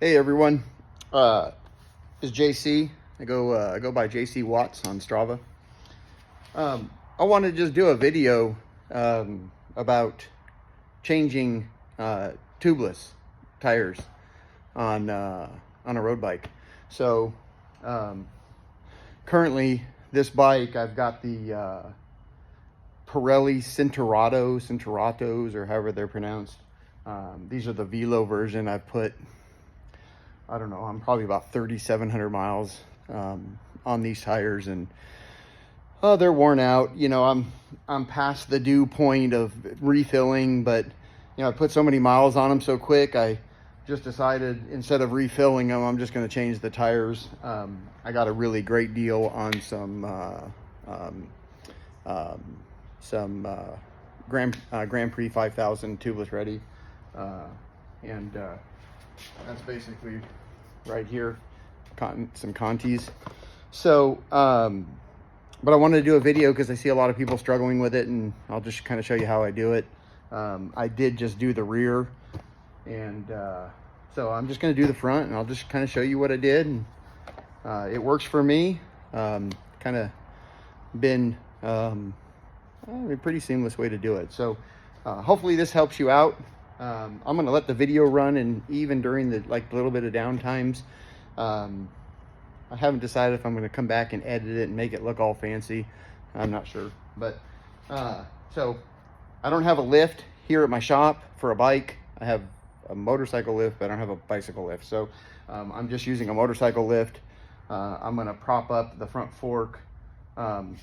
Hey everyone, it's JC. I go by JC Watts on Strava. I want to just do a video about changing tubeless tires on a road bike. So currently, this bike, I've got the Pirelli Cinturatos, or however they're pronounced. These are the Velo version. I've put, I don't know, I'm probably about 3,700 miles on these tires, and they're worn out. You know, I'm past the due point of refilling, but you know, I put so many miles on them so quick, I just decided instead of refilling them, I'm just going to change the tires. I got a really great deal on some Grand Prix 5000 tubeless ready, and that's basically right here, some Contis. So but I wanted to do a video because I see a lot of people struggling with it, and I'll just kind of show you how I do it. I did just do the rear, and so I'm just going to do the front, and I'll just kind of show you what I did. And it works for me. Kind of been a pretty seamless way to do it. So hopefully this helps you out. I'm going to let the video run, and even during the little bit of downtimes, I haven't decided if I'm going to come back and edit it and make it look all fancy. I'm not sure, but so I don't have a lift here at my shop for a bike. I have a motorcycle lift, but I don't have a bicycle lift. So I'm just using a motorcycle lift. I'm going to prop up the front fork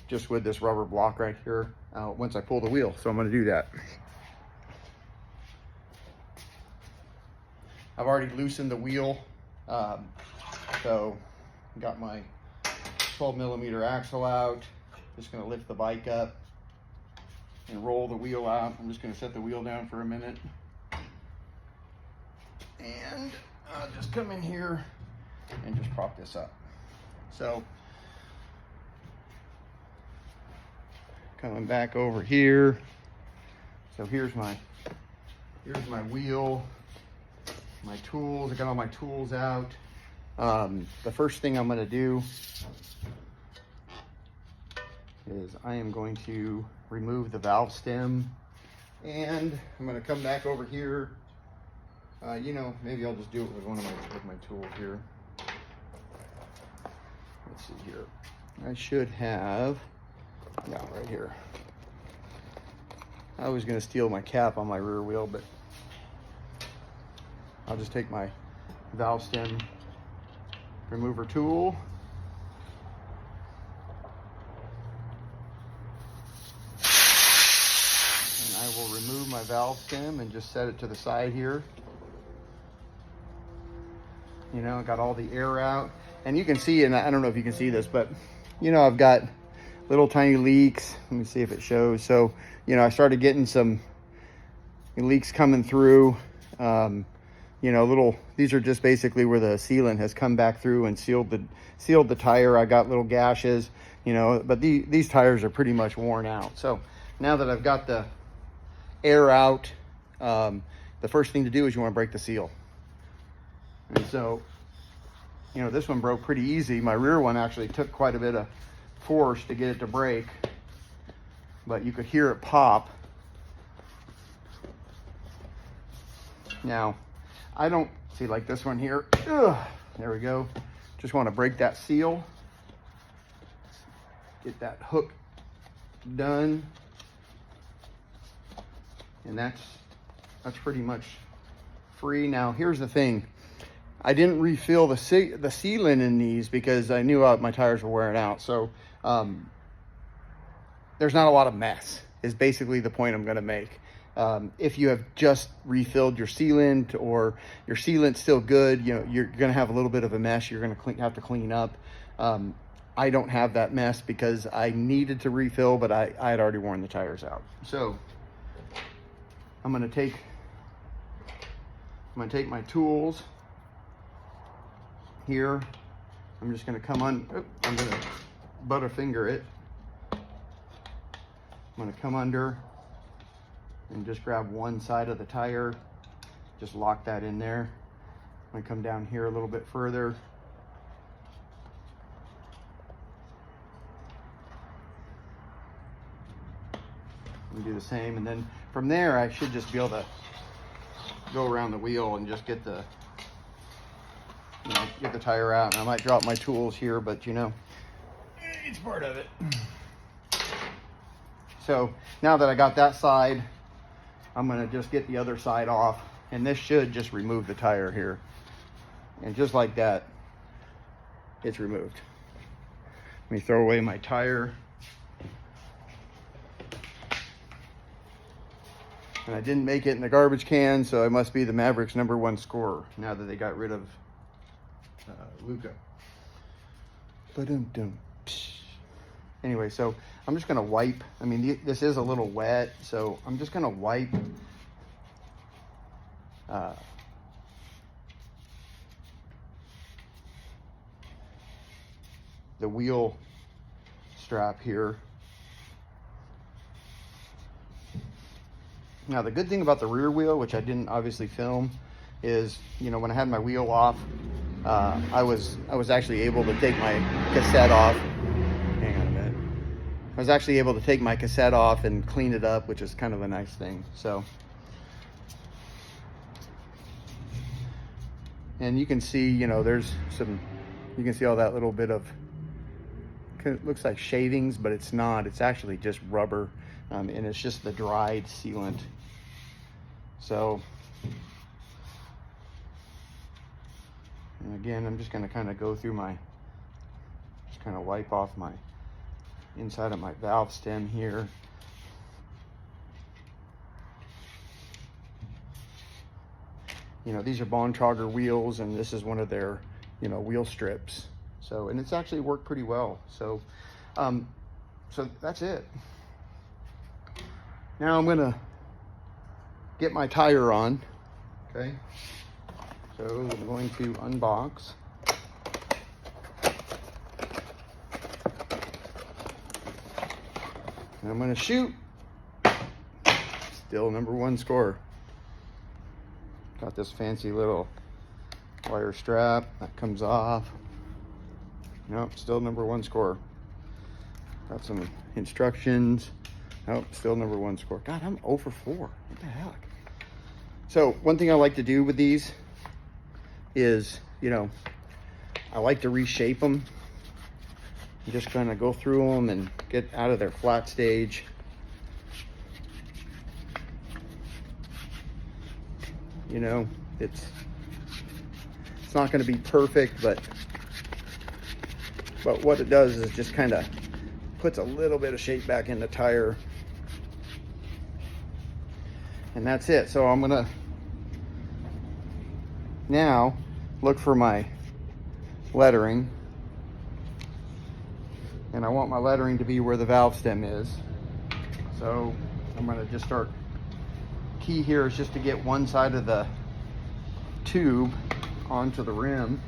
just with this rubber block right here once I pull the wheel. So I'm going to do that. I've already loosened the wheel, so got my 12mm axle out. Just going to lift the bike up and roll the wheel out. I'm just going to set the wheel down for a minute, and I'll just come in here and just prop this up. So coming back over here, so here's my wheel, my tools. I got all my tools out. The first thing I'm going to do is I am going to remove the valve stem, and I'm going to come back over here. You know, maybe I'll just do it with my tools here. Let's see here. I should have, yeah, right here. I was going to steal my cap on my rear wheel, but I'll just take my valve stem remover tool, and I will remove my valve stem and just set it to the side here. You know, I got all the air out, and you can see, and I don't know if you can see this, but you know, I've got little tiny leaks. Let me see if it shows. So, you know, I started getting some leaks coming through. You know, these are just basically where the sealant has come back through and sealed the tire. I got little gashes, you know, but these tires are pretty much worn out. So now that I've got the air out, the first thing to do is you want to break the seal. And so, you know, this one broke pretty easy. My rear one actually took quite a bit of force to get it to break, but you could hear it pop. Now, I don't see, like this one here. Ugh, there we go. Just want to break that seal. Get that hook done. And that's pretty much free. Now, here's the thing. I didn't refill the sealant in these because I knew my tires were wearing out. So there's not a lot of mess, is basically the point I'm going to make. If you have just refilled your sealant, or your sealant's still good, you know, you're going to have a little bit of a mess you're going to have to clean up. I don't have that mess because I needed to refill, but I had already worn the tires out. So I'm going to take my tools here. I'm just going to come on. I'm going to butterfinger it. I'm going to come under and just grab one side of the tire, just lock that in there, I come down here a little bit further. And do the same, and then from there I should just be able to go around the wheel and just get the, you know, get the tire out. And I might drop my tools here, but you know, it's part of it. So now that I got that side, I'm gonna just get the other side off, and this should just remove the tire here. And just like that, it's removed. Let me throw away my tire. And I didn't make it in the garbage can, so I must be the Mavericks' #1 scorer now that they got rid of Luka. Anyway, so I'm just gonna wipe. I mean, this is a little wet, so I'm just gonna wipe the wheel strap here. Now, the good thing about the rear wheel, which I didn't obviously film, is, you know, when I had my wheel off, I was actually able to take my cassette off. Hang on a minute. I was actually able to take my cassette off and clean it up, which is kind of a nice thing. So, and you can see, you know, there's some, you can see all that little bit of, it looks like shavings, but it's not. It's actually just rubber, and it's just the dried sealant. So, and again, I'm just going to kind of go through my, just kind of wipe off my inside of my valve stem here. You know, these are Bontrager wheels, and this is one of their, you know, wheel strips. So, and it's actually worked pretty well. So, so that's it. Now I'm gonna get my tire on, okay? So I'm going to unbox. And I'm gonna shoot. Still #1 score. Got this fancy little wire strap that comes off. Nope, still #1 score. Got some instructions. Nope, still #1 score. God, I'm 0 for 4. What the heck? So one thing I like to do with these is, you know, I like to reshape them. You just kind of go through them and get out of their flat stage. You know, it's not going to be perfect, but what it does is just kind of puts a little bit of shape back in the tire. And that's it. So I'm gonna now look for my lettering, and I want my lettering to be where the valve stem is. So I'm gonna just start. Key here is just to get one side of the tube onto the rim.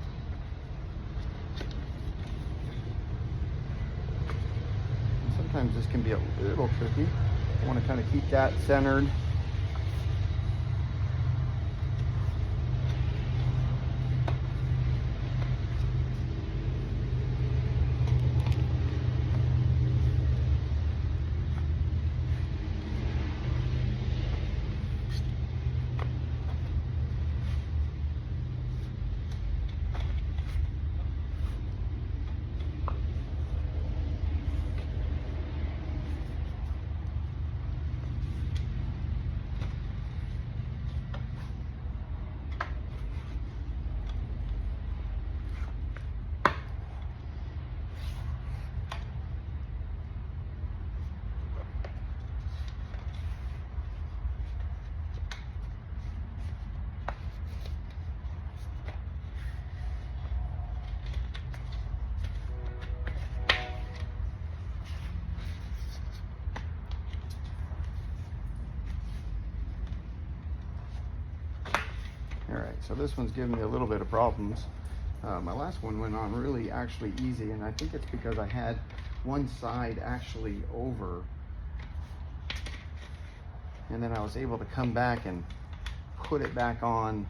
And sometimes this can be a little tricky. I want to kind of keep that centered. All right, so this one's giving me a little bit of problems. My last one went on really actually easy, and I think it's because I had one side actually over, and then I was able to come back and put it back on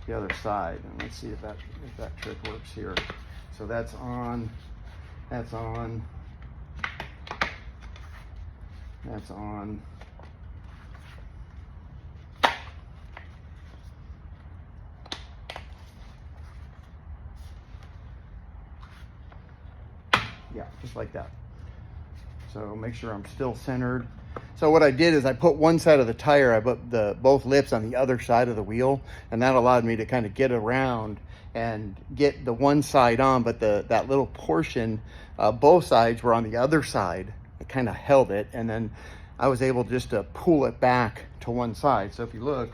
the other side. And let's see if that trick works here. So that's on, that's on, that's on. Yeah, just like that. So make sure I'm still centered. So what I did is I put one side of the tire, I put both lips on the other side of the wheel, and that allowed me to kind of get around and get the one side on, but that little portion, both sides were on the other side. It kind of held it, and then I was able just to pull it back to one side. So if you look,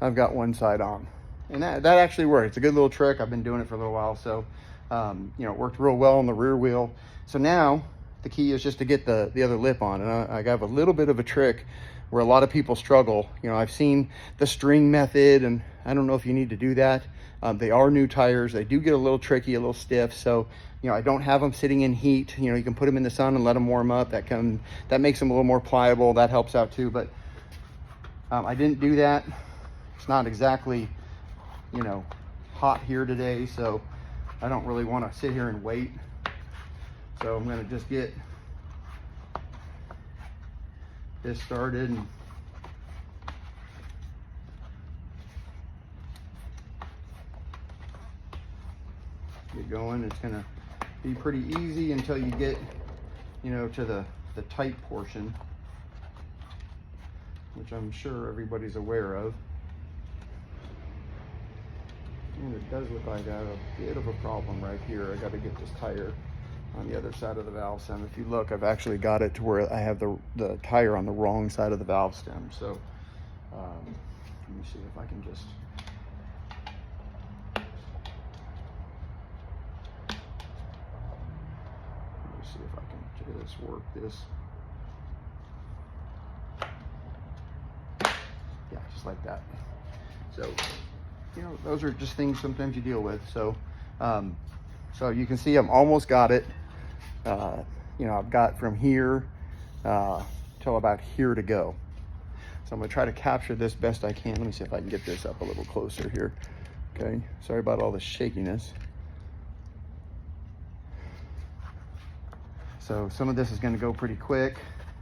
I've got one side on, and that actually worked. It's a good little trick. I've been doing it for a little while, so you know, it worked real well on the rear wheel. So now the key is just to get the other lip on, and I have a little bit of a trick where a lot of people struggle. You know, I've seen the string method, and I don't know if you need to do that. They are new tires. They do get a little tricky, a little stiff. So, you know, I don't have them sitting in heat. You know, you can put them in the sun and let them warm up. That makes them a little more pliable. That helps out too. But I didn't do that. It's not exactly, you know, hot here today, so I don't really want to sit here and wait. So I'm going to just get this started and get going. It's going to be pretty easy until you get, you know, to the tight portion, which I'm sure everybody's aware of. And it does look like I have a bit of a problem right here. I got to get this tire on the other side of the valve stem. If you look, I've actually got it to where I have the tire on the wrong side of the valve stem. So let me see if I can just work this. Yeah, just like that. So, you know, those are just things sometimes you deal with. So, so you can see I'm almost got it. You know, I've got from here till about here to go. So I'm gonna try to capture this best I can. Let me see if I can get this up a little closer here. Okay, sorry about all the shakiness. So some of this is gonna go pretty quick.